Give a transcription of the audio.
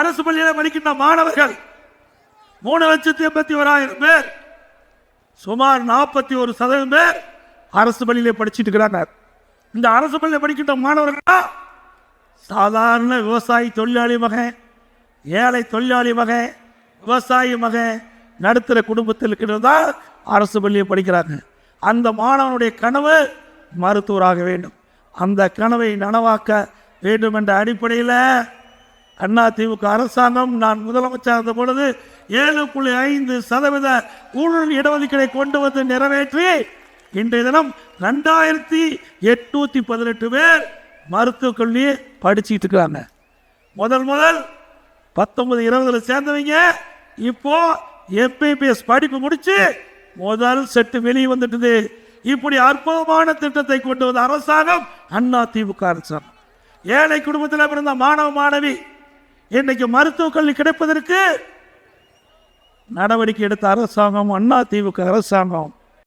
அரசு பள்ளியில் படிக்கின்ற மாணவர்கள் 3,81,000 பேர், சுமார் 41% பேர் அரசு பள்ளியிலே படிச்சுட்டு இருக்கிறாங்க. இந்த அரசு பள்ளியில் படிக்கின்ற மாணவர்கள் சாதாரண விவசாயி தொழிலாளி மகன், ஏழை தொழிலாளி மகன், விவசாயி மகன், நடுத்தர குடும்பத்தில் இருக்கிறதா அரசு பள்ளியை படிக்கிறாங்க. அந்த மாணவனுடைய கனவு மருத்துவராக வேண்டும். அந்த கனவை நனவாக்க வேண்டும் என்ற அடிப்படையில் அதிமுக அரசாங்கம் நான் முதலமைச்சர் இருந்த பொழுது 7.5% ஊழல் இடஒதுக்கீடை கொண்டு வந்து நிறைவேற்றி இன்றைய தினம் 2,818 பேர் மருத்துவக் கல்வியை படிச்சுட்டு இருக்காங்க. முதல் 19-20 சேர்ந்தவங்க இப்போ எம்பிபிஎஸ் படிப்பு முடிச்சு முதல் செட்டு வெளியே வந்துட்டது. இப்படி அற்புதமான திட்டத்தை கொண்டு வந்த அரசாங்கம் அதிமுக அரசாங்கம். ஏழை குடும்பத்தில் பிறந்த மாணவ மாணவி இன்னைக்கு மருத்துவக் கல்வி கிடைப்பதற்கு நடவடிக்கை எடுத்த அரசாங்கம் அதிமுக அரசாங்கம்.